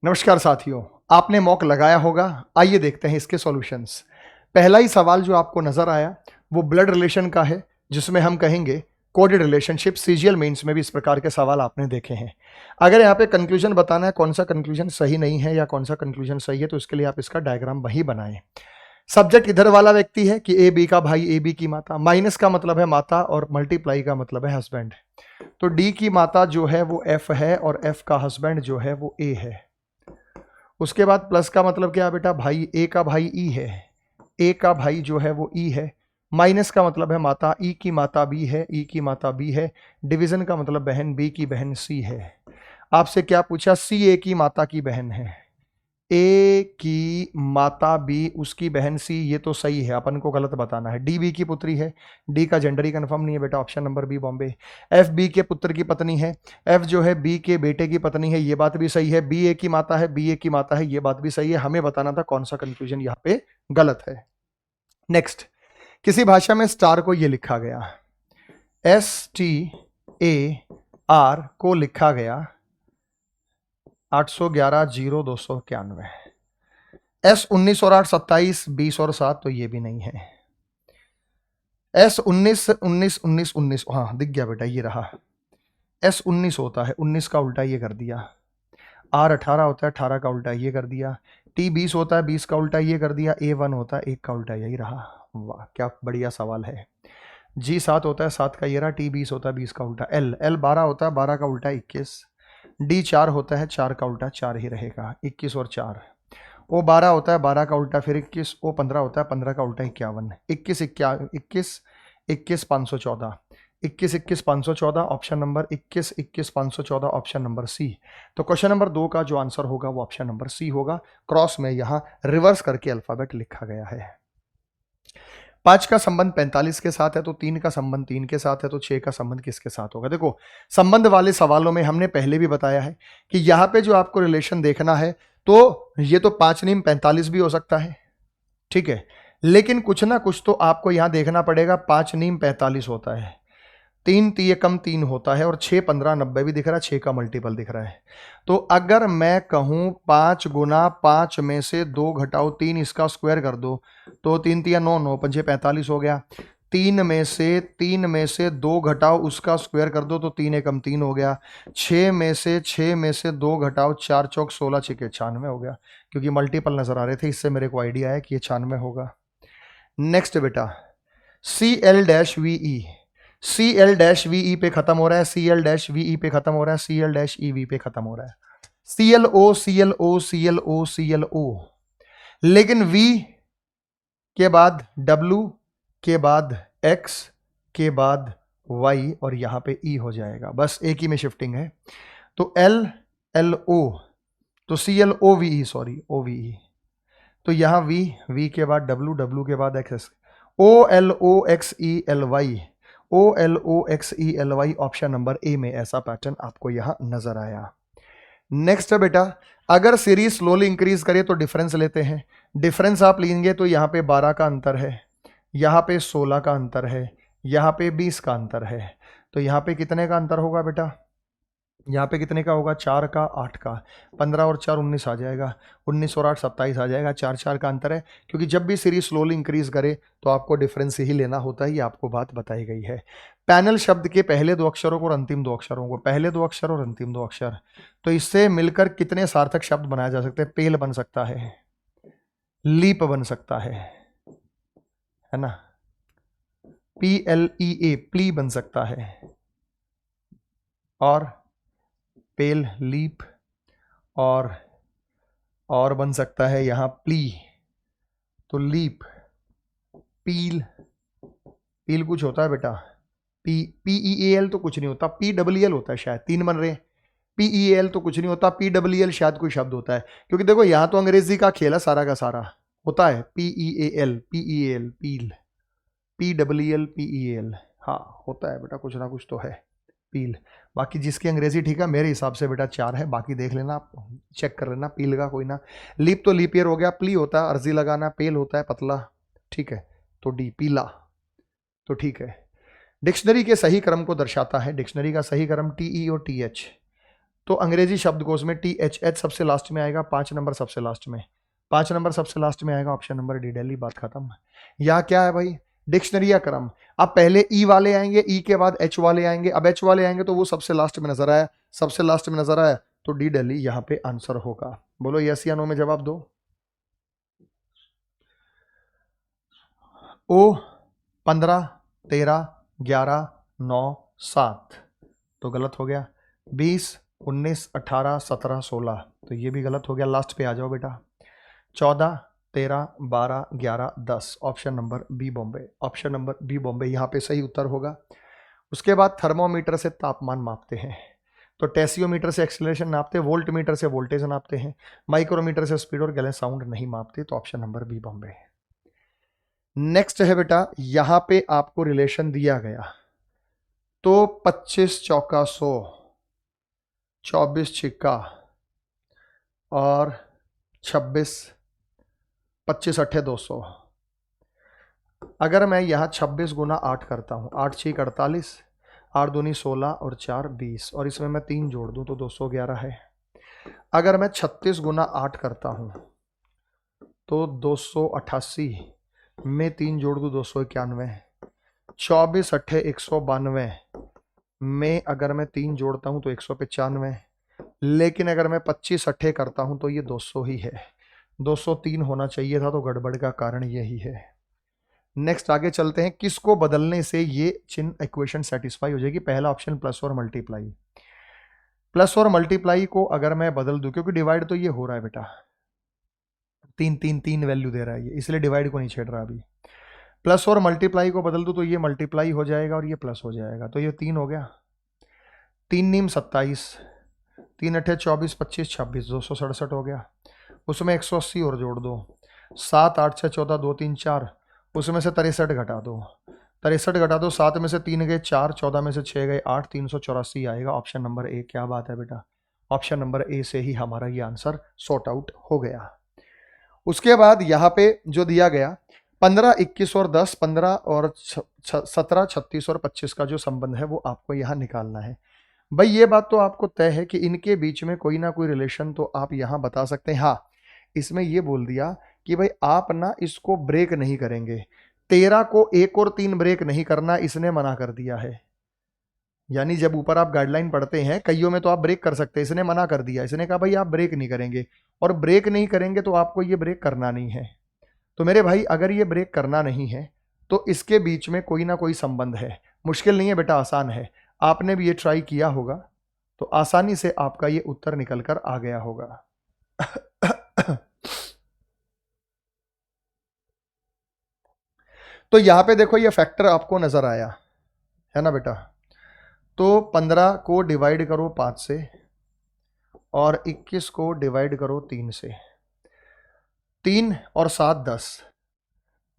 नमस्कार साथियों, आपने मॉक लगाया होगा। आइए देखते हैं इसके सॉल्यूशंस। पहला ही सवाल जो आपको नजर आया वो ब्लड रिलेशन का है, जिसमें हम कहेंगे कोडेड रिलेशनशिप। सीजीएल मेंस में भी इस प्रकार के सवाल आपने देखे हैं। अगर यहाँ पे कंक्लूजन बताना है कौन सा कंक्लूजन सही नहीं है या कौन सा कंक्लूजन सही है, तो इसके लिए आप इसका डायग्राम वही बनाएं। सब्जेक्ट इधर वाला व्यक्ति है कि ए बी का भाई, ए बी की माता। माइनस का मतलब है माता और मल्टीप्लाई का मतलब है हस्बैंड। तो डी की माता जो है वो एफ है और एफ का हस्बैंड जो है वो ए है। उसके बाद प्लस का मतलब क्या बेटा, भाई। ए का भाई ई है, ए का भाई जो है वो ई है। माइनस का मतलब है माता, ई की माता बी है, ई की माता बी है। डिवीजन का मतलब बहन, बी की बहन सी है। आपसे क्या पूछा, सी ए की माता की बहन है, ए की माता बी, उसकी बहन सी। ये तो सही है, अपन को गलत बताना है। डी बी की पुत्री है, डी का जेंडर ही कंफर्म नहीं है बेटा, option number B Bombay. F B के पुत्र की पत्नी है, एफ जो है बी के बेटे की पत्नी है, ये बात भी सही है। बी ए की माता है, बी ए की माता है, ये बात भी सही है। हमें बताना था कौन सा कंफ्यूजन यहाँ पे गलत है। नेक्स्ट, किसी भाषा में स्टार को ये लिखा गया, STAR को लिखा गया 811-0291। S 19 और 8 27, 20 और 7, तो ये भी नहीं है। S 19 19 19 19, हाँ दिख गया बेटा, ये रहा। S 19 होता है, 19 का उल्टा ये कर दिया। R 18 होता है, 18 का उल्टा ये कर दिया। T 20 होता है, 20 का उल्टा ये कर दिया। A 1 होता है, 1 का उल्टा यही रहा। वाह क्या बढ़िया सवाल है। G 7 होता है, 7 का ये रहा। T 20 होता है, 20 का उल्टा L 12 होता है, 12 का उल्टा 21। D 4 होता है, 4 का उल्टा 4 ही रहेगा, 21 और 4। O 12 होता है, 12 का उल्टा फिर 21। O 15 होता है, 15 का उल्टा 51। 21 21 21 514, 21 21 514, option number 21 21 514, option number C. तो क्वेश्चन नंबर 2 का जो आंसर होगा वो ऑप्शन नंबर सी होगा। क्रॉस में यहां रिवर्स करके अल्फाबेट लिखा गया है। 5 का संबंध 45 के साथ है, तो 3 का संबंध 3 के साथ है, तो 6 का संबंध किसके साथ होगा। देखो, संबंध वाले सवालों में हमने पहले भी बताया है कि यहां पे जो आपको रिलेशन देखना है, तो ये तो 5 नीम 45 भी हो सकता है, ठीक है। लेकिन कुछ ना कुछ तो आपको यहां देखना पड़ेगा। 5 नीम 45 होता है, 3 तिये कम 3 होता है, और 6 15 90 भी दिख रहा है, 6 का मल्टीपल दिख रहा है। तो अगर मैं कहूं 5 गुना 5 में से 2 घटाओ 3, इसका स्क्वायर कर दो, तो 3 तिया 9, 9 पंजे 45 हो गया। 3 में से 2 घटाओ, उसका स्क्वायर कर दो, तो 3 एकम 3 हो गया। 6 में से 2 घटाओ, 4 चौक 16, 6 के 96 हो गया। क्योंकि मल्टीपल नजर आ रहे थे, इससे मेरे को आइडिया है कि ये 96 होगा। नेक्स्ट बेटा, CL-VE, CL-VE पे खत्म हो रहा है, CL-VE पे खत्म हो रहा है, CL-EV पे खत्म हो रहा है। CLO CLO CLO CLO, लेकिन V के बाद W के बाद X के बाद Y और यहां पे E हो जाएगा। बस एक ही में शिफ्टिंग है। तो LLO, तो CLOVE, सॉरी OVE। तो यहां V के बाद W के बाद X, OLOXELY, OLOXELY, option number A में ऐसा पैटर्न आपको यहां नजर आया। नेक्स्ट है बेटा, अगर सीरीज स्लोली इंक्रीज करे तो डिफरेंस लेते हैं। डिफरेंस आप लेंगे तो यहां पे 12 का अंतर है, यहां पे 16 का अंतर है, यहां पे 20 का अंतर है। तो यहां पे कितने का अंतर होगा बेटा, यहाँ पे कितने का होगा, 4 का 8 का, 15 और 4 19 आ जाएगा, 19 और 8 27 आ जाएगा। 4 4 का अंतर है, क्योंकि जब भी सीरीज स्लोली इंक्रीज करे तो आपको डिफरेंस ही लेना होता है। ये आपको बात बताई गई है। पैनल शब्द के पहले 2 अक्षरों को और अंतिम 2 अक्षरों को, पहले 2 अक्षर और अंतिम 2 अक्षर, तो इससे मिलकर कितने सार्थक शब्द बनाए जा सकते हैं। पेल बन सकता है, लीप बन सकता है ना, PLEA प्ली बन सकता है, और पेल, लीप, और बन सकता है यहां प्ली। तो लीप, पील, पील कुछ होता है बेटा, PEAL तो कुछ नहीं होता, PEEL होता है शायद, 3 बन रहे। PEAL तो कुछ नहीं होता, PEEL शायद कोई शब्द होता है। क्योंकि देखो यहां तो अंग्रेजी का खेल है सारा का सारा, होता है PEAL पील, PEEL, हाँ होता है बेटा, कुछ ना कुछ तो है पील। बाकी जिसकी अंग्रेजी ठीक है, मेरे हिसाब से बेटा 4 है, बाकी देख लेना आप, चेक कर लेना। पील का कोई ना, लीप तो लीप ईयर हो गया, प्ली होता है अर्जी लगाना, पेल होता है पतला, ठीक है। तो डी पीला, तो ठीक है। डिक्शनरी के सही क्रम को दर्शाता है। डिक्शनरी का सही क्रम TE और TH, तो अंग्रेजी शब्दकोश में THH सबसे लास्ट में आएगा, 5 नंबर सबसे लास्ट में, 5 नंबर सबसे लास्ट में आएगा, ऑप्शन नंबर डी दिल्ली। बात खत्म। यहाँ क्या है भाई, डिक्शनरी या क्रम। अब पहले ई वाले आएंगे, ई के बाद एच वाले आएंगे, अब एच वाले आएंगे तो वो सबसे लास्ट में नजर आया, सबसे लास्ट में नजर आया तो डी दिल्ली यहाँ पे आंसर होगा। बोलो यस या नो में जवाब दो। ओ 15 13 11 9 7 तो गलत हो गया। 20 19 18 17 16 तो ये भी गलत हो गया। लास्ट पे आ जाओ बेटा। 14 13 12 11 10 option number B Bombay, option number B Bombay यहाँ पे सही उत्तर होगा। उसके बाद थर्मोमीटर से तापमान मापते हैं, तो टेसियोमीटर से एक्सीलरेशन नापते हैं, वोल्ट मीटर से वोल्टेज नापते हैं, माइक्रोमीटर से स्पीड और गैलन साउंड नहीं मापते, तो option number B Bombay. Next है बेटा, यहां पे आपको रिलेशन दिया गया, तो 25 चौका 100, 24 छिक्का और 26 25 अट्ठे 200। अगर मैं यहाँ 26 गुना 8 करता हूँ, 8 6 48, 8 दूनी 16 और 4 20 और इसमें मैं 3 जोड़ दूँ तो 211 है। अगर मैं 36 गुना 8 करता हूँ तो 288 में 3 जोड़ दूँ 291, 24 अट्ठे 192 में अगर मैं 3 जोड़ता हूँ तो 195, लेकिन अगर मैं 25 अट्ठे करता हूँ तो ये 200 ही है, 203 होना चाहिए था, तो गड़बड़ का कारण यही है। नेक्स्ट आगे चलते हैं, किसको बदलने से ये चिन्ह इक्वेशन सेटिस्फाई हो जाएगी। पहला ऑप्शन प्लस और मल्टीप्लाई, प्लस और मल्टीप्लाई को अगर मैं बदल दूं, क्योंकि डिवाइड तो ये हो रहा है बेटा, 3 3 3 वैल्यू दे रहा है ये, इसलिए डिवाइड को नहीं छेड़ रहा अभी। प्लस और मल्टीप्लाई को बदल दूं तो ये मल्टीप्लाई हो जाएगा और ये प्लस हो जाएगा, तो ये 3 हो गया। 3 नीम 27, 3 अट्ठे 24 25 26 267 हो गया। उसमें 180 और जोड़ दो, 7 8 6 14 2 3 4, उसमें से 63 घटा दो, 63 घटा दो, 7 में से 3 गए 4, 14 में से 6 गए 8, 384 आएगा। Option number A. क्या बात है बेटा, ऑप्शन नंबर ए से ही हमारा ये आंसर सॉर्ट आउट हो गया। उसके बाद यहाँ पे जो दिया गया 15 21 और 10, 15 और 17 36 और 25 का जो संबंध है वो आपको यहाँ निकालना है। भाई ये बात तो आपको तय है कि इनके बीच में कोई ना कोई रिलेशन तो आप यहाँ बता सकते हैं। हाँ, इसमें ये बोल दिया कि भाई आप ना इसको ब्रेक नहीं करेंगे, 13 को 1 और 3 ब्रेक नहीं करना, इसने मना कर दिया है। यानी जब ऊपर आप गाइडलाइन पढ़ते हैं, कईयों में तो आप ब्रेक कर सकते हैं, इसने मना कर दिया, इसने कहा भाई आप ब्रेक नहीं करेंगे, और ब्रेक नहीं करेंगे तो आपको ये ब्रेक करना नहीं है। तो मेरे भाई अगर ये ब्रेक करना नहीं है तो इसके बीच में कोई ना कोई संबंध है। मुश्किल नहीं है बेटा, आसान है, आपने भी ये ट्राई किया होगा तो आसानी से आपका ये उत्तर निकल कर आ गया होगा। तो यहां पे देखो ये फैक्टर आपको नजर आया है ना बेटा, तो 15 को डिवाइड करो 5 से और 21 को डिवाइड करो 3 से, 3 और 7 10,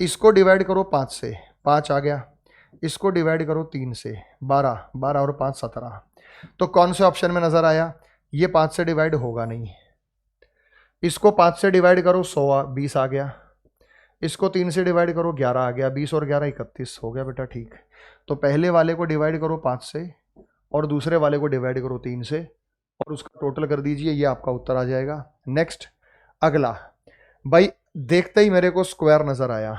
इसको डिवाइड करो 5 से, 5 आ गया, इसको डिवाइड करो 3 से, 12, 12 और 5 17। तो कौन से ऑप्शन में नजर आया, ये 5 से डिवाइड होगा नहीं, इसको 5 से डिवाइड करो 100 20 आ गया, इसको 3 से डिवाइड करो 11 आ गया, 20 और 11 31 हो गया बेटा। ठीक, तो पहले वाले को डिवाइड करो 5 से और दूसरे वाले को डिवाइड करो 3 से और उसका टोटल कर दीजिए, ये आपका उत्तर आ जाएगा। नेक्स्ट अगला, भाई देखते ही मेरे को स्क्वायर नजर आया,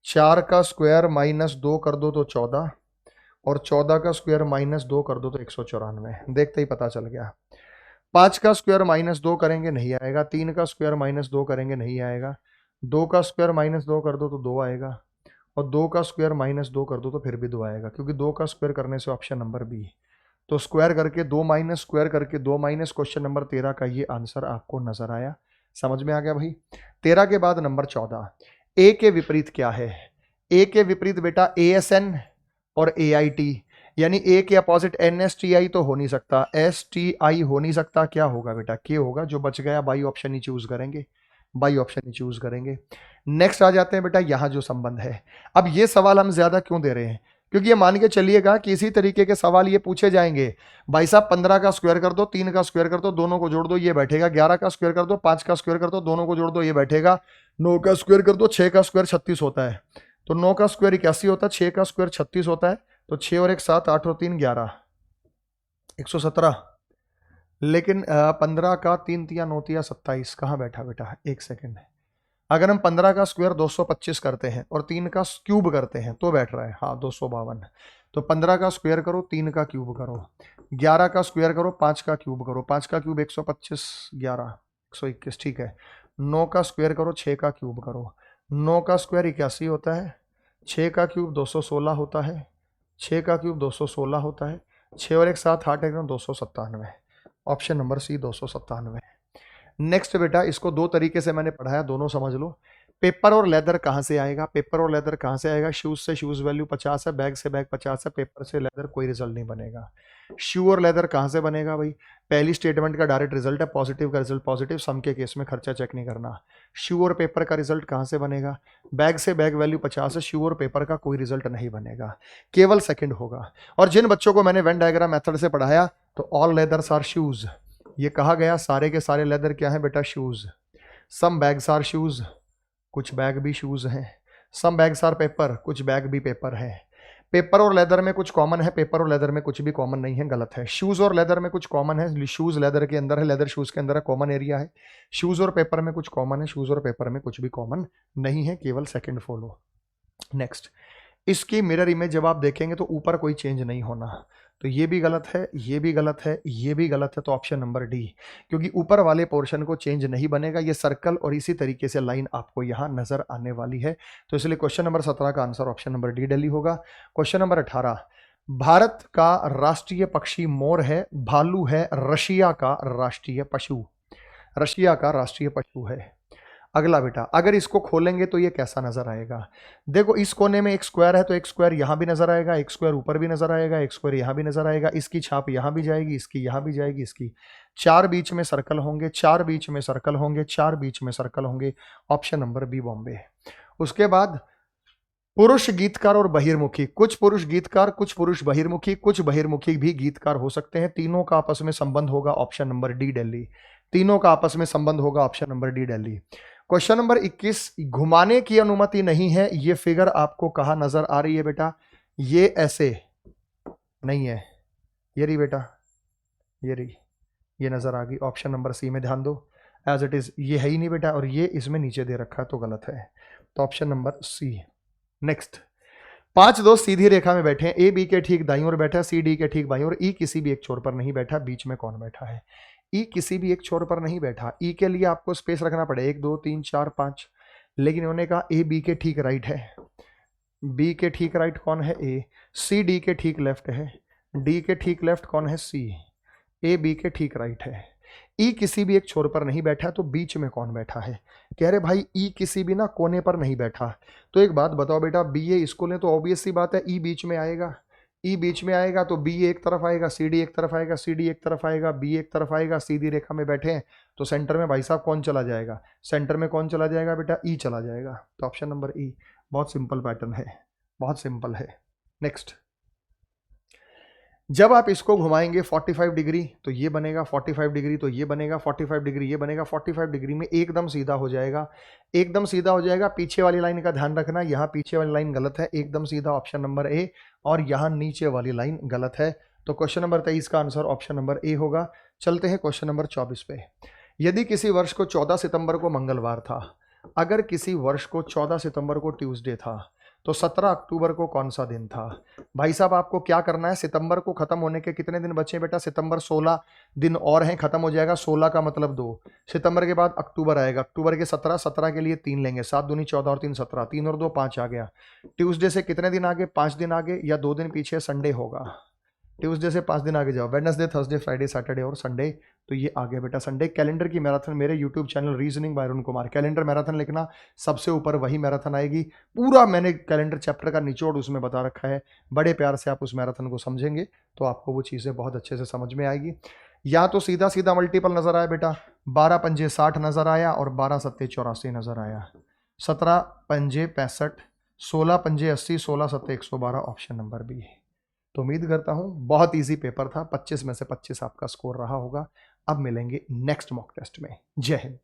4 का स्क्वायर माइनस 2 कर दो तो 14 और 14 का स्क्वायर माइनस 2 कर दो तो 194, देखते ही पता चल गया। 5 का स्क्वायर माइनस 2 करेंगे नहीं आएगा, 3 का स्क्वायर माइनस 2 करेंगे नहीं आएगा, 2 का स्क्वायर माइनस 2 कर दो तो 2 आएगा और 2 का स्क्वायर माइनस 2 कर दो तो फिर भी 2 आएगा, क्योंकि 2 का स्क्वायर करने से ऑप्शन नंबर बी। तो स्क्वायर करके 2 माइनस स्क्वायर करके 2 माइनस क्वेश्चन नंबर 13 का ये आंसर आपको नजर आया। समझ में आ गया भाई। 13 के बाद नंबर 14, ए के विपरीत क्या है। ए के विपरीत बेटा ASN और AIT, यानी ए के अपोजिट NSTI तो हो नहीं सकता, STI हो नहीं सकता, क्या होगा बेटा के होगा। जो बच गया बाई ऑप्शन ही चूज करेंगे, बाई ऑप्शन ही चूज करेंगे। नेक्स्ट आ जाते हैं बेटा यहाँ जो संबंध है। अब ये सवाल हम ज्यादा क्यों दे रहे हैं, क्योंकि ये मान के चलिएगा कि इसी तरीके के सवाल ये पूछे जाएंगे। भाई साहब 15 का स्क्वायर कर दो, 3 का स्क्वायर कर दो, दोनों को जोड़ दो ये बैठेगा, 11 का स्क्वायर कर दो, 5 का स्क्वायर कर दो, दोनों को जोड़ दो ये बैठेगा, 9 का स्क्वायर कर दो, 6 का स्क्वायर 36 होता है, तो 9 का स्क्वायर 81 होता है, 6 का स्क्वायर 36 होता है, तो 6 और 1 7, 8 और 3 11, 117, लेकिन 15 का 3 तिया 9 तिया 27 कहाँ बैठा बेटा, एक सेकेंड। अगर हम 15 का स्क्वायर 225 करते हैं और 3 का क्यूब करते हैं तो बैठ रहा है, हाँ 252। तो 15 का स्क्वायर करो, 3 का क्यूब करो, 11 का स्क्वायर करो, 5 का क्यूब करो, 5 का क्यूब 125, 11 121, ठीक है। 9 का स्क्वायर करो, 6 का क्यूब करो, 9 का स्क्वायर 81 होता है, 6 का क्यूब 216 होता है, 6 का क्यूब 216 होता है, 6 और 1 7 8 एकदम 297। ऑप्शन नंबर सी 297। नेक्स्ट बेटा, इसको दो तरीके से मैंने पढ़ाया, दोनों समझ लो। पेपर और लेदर कहाँ से आएगा, पेपर और लेदर कहाँ से आएगा, शूज से शूज वैल्यू 50 है, बैग से बैग 50 है, पेपर से लेदर कोई रिजल्ट नहीं बनेगा। शू और लेदर कहाँ से बनेगा भाई, पहली स्टेटमेंट का डायरेक्ट रिजल्ट है, पॉजिटिव का रिजल्ट पॉजिटिव, सम के केस में खर्चा चेक नहीं करना। शू और पेपर का रिजल्ट कहाँ से बनेगा, बैग से बैग वैल्यू 50 है, शू और पेपर का कोई रिजल्ट नहीं बनेगा, केवल सेकंड होगा। और जिन बच्चों को मैंने वेन डायग्राम मेथड से पढ़ाया, तो ऑल लेदर्स आर शूज, ये कहा गया सारे के सारे लेदर क्या है बेटा, shoes. Some bags are shoes, कुछ बैग भी शूज हैं। सम बैग्स आर पेपर, कुछ बैग भी पेपर है। पेपर और लेदर में कुछ कॉमन है, पेपर और लेदर में कुछ भी कॉमन नहीं है, गलत है। शूज और लेदर में कुछ कॉमन है, शूज लेदर के अंदर है, लेदर शूज के अंदर है, कॉमन एरिया है। शूज और पेपर में कुछ कॉमन है, शूज और पेपर में कुछ भी कॉमन नहीं है, केवल सेकंड फॉलो। नेक्स्ट, इसकी मिरर इमेज जब आप देखेंगे तो ऊपर कोई चेंज नहीं होना, तो ये भी गलत है, ये भी गलत है, ये भी गलत है, तो ऑप्शन नंबर डी, क्योंकि ऊपर वाले पोर्शन को चेंज नहीं बनेगा, ये सर्कल और इसी तरीके से लाइन आपको यहां नजर आने वाली है। तो इसलिए क्वेश्चन नंबर 17 का answer option number D Delhi होगा। क्वेश्चन नंबर 18, भारत का राष्ट्रीय पक्षी मोर है, भालू है, रशिया का राष्ट्रीय पशु, रशिया का राष्ट्रीय पशु है। अगला बेटा, अगर इसको खोलेंगे तो ये कैसा नजर आएगा, देखो इस कोने में एक स्क्वायर है, तो एक स्क्वायर यहां भी नजर आएगा, एक स्क्वायर ऊपर भी नजर आएगा, एक स्क्वायर यहां भी नजर आएगा, इसकी छाप यहां भी जाएगी, इसकी यहां भी जाएगी, इसकी 4 बीच में सर्कल होंगे, 4 बीच में सर्कल होंगे, 4 बीच में सर्कल होंगे, ऑप्शन नंबर बी बॉम्बे। उसके बाद पुरुष गीतकार और बहिर्मुखी, कुछ पुरुष गीतकार, कुछ पुरुष बहिर्मुखी, कुछ बहिर्मुखी भी गीतकार हो सकते हैं, तीनों का आपस में संबंध होगा, ऑप्शन नंबर डी दिल्ली, तीनों का आपस में संबंध होगा, option number D Delhi. Question number 21, घुमाने की अनुमति नहीं है, ये फिगर आपको कहां नजर आ रही है बेटा, ये ऐसे नहीं है, ये रही बेटा, ये रही, ये नजर आ गई, ऑप्शन नंबर सी में ध्यान दो, एज इट इज ये है ही नहीं बेटा, और ये इसमें नीचे दे रखा है तो गलत है, तो ऑप्शन नंबर सी। नेक्स्ट, 5 दोस्त सीधी रेखा में बैठे हैं, ए बी के ठीक दाईं ओर बैठा है, सी डी के ठीक बाईं ओर, ई किसी भी एक छोर पर नहीं बैठा, बीच में कौन बैठा है, ई किसी भी एक छोर पर नहीं बैठा, ई के लिए आपको स्पेस रखना पड़े 1 2 3 4 5, लेकिन उन्होंने कहा ए बी के ठीक राइट है, बी के ठीक राइट कौन है, ए, सी डी के ठीक लेफ्ट है, डी के ठीक लेफ्ट कौन है, सी, ए बी के ठीक राइट है, ई किसी भी एक छोर पर नहीं बैठा, तो बीच में कौन बैठा है, कह रहे भाई ई किसी भी ना कोने पर नहीं बैठा, तो एक बात बताओ बेटा, बी ए इसको लें तो ऑब्वियस सी बात है ई बीच में आएगा, ई बीच में आएगा तो बी एक तरफ आएगा, सी डी एक तरफ आएगा, सी डी एक तरफ आएगा, बी एक तरफ आएगा, सीधी रेखा में बैठे हैं, तो सेंटर में भाई साहब कौन चला जाएगा, सेंटर में कौन चला जाएगा बेटा, ई चला जाएगा, तो ऑप्शन नंबर ई, बहुत सिंपल पैटर्न है, बहुत सिंपल है। नेक्स्ट, जब आप इसको घुमाएंगे 45 डिग्री तो ये बनेगा, 45 डिग्री तो ये बनेगा, 45 डिग्री ये बनेगा, 45 डिग्री में एकदम सीधा हो जाएगा, एकदम सीधा हो जाएगा, पीछे वाली लाइन का ध्यान रखना, यहाँ पीछे वाली लाइन गलत है, एकदम सीधा ऑप्शन नंबर ए, और यहाँ नीचे वाली लाइन गलत है, तो क्वेश्चन नंबर 23 का आंसर ऑप्शन नंबर ए होगा। चलते हैं क्वेश्चन नंबर 24 पे, यदि किसी वर्ष को 14 सितंबर को मंगलवार था, अगर किसी वर्ष को 14 सितंबर को ट्यूसडे था, तो 17 अक्टूबर को कौन सा दिन था, भाई साहब आपको क्या करना है, सितंबर को खत्म होने के कितने दिन बचे हैं बेटा, सितंबर 16 दिन और हैं, खत्म हो जाएगा, 16 का मतलब 2, सितंबर के बाद अक्टूबर आएगा, अक्टूबर के 17, 17 के लिए 3 लेंगे, 7 दूनी 14 और 3 17, 3 और 2 5 आ गया, ट्यूसडे से कितने दिन आगे, 5 दिन आगे, या 2 दिन पीछे संडे होगा, ट्यूसडे से 5 दिन आगे जाओ, वेडनेसडे थर्सडे फ्राइडे सैटरडे और संडे, तो ये आ गया बेटा संडे। कैलेंडर की मैराथन मेरे YouTube channel reasoning bye Arun Kumar, calendar marathon लिखना, सबसे ऊपर वही मैराथन आएगी, पूरा मैंने कैलेंडर चैप्टर का निचोड़ उसमें बता रखा है, बड़े प्यार से आप उस मैराथन को समझेंगे तो आपको वो चीज़ें बहुत अच्छे से समझ में आएगी। या तो सीधा सीधा मल्टीपल नजर आया बेटा, 12 पंजे 60 नजर आया और 12 सत्ते 84 नजर आया, 17 पंजे 65, 16 पंजे 80, 16 सत्ते 112, ऑप्शन नंबर बी। तो उम्मीद करता हूं बहुत इजी पेपर था, 25 में से 25 आपका स्कोर रहा होगा। अब मिलेंगे नेक्स्ट मॉक टेस्ट में। जय हिंद।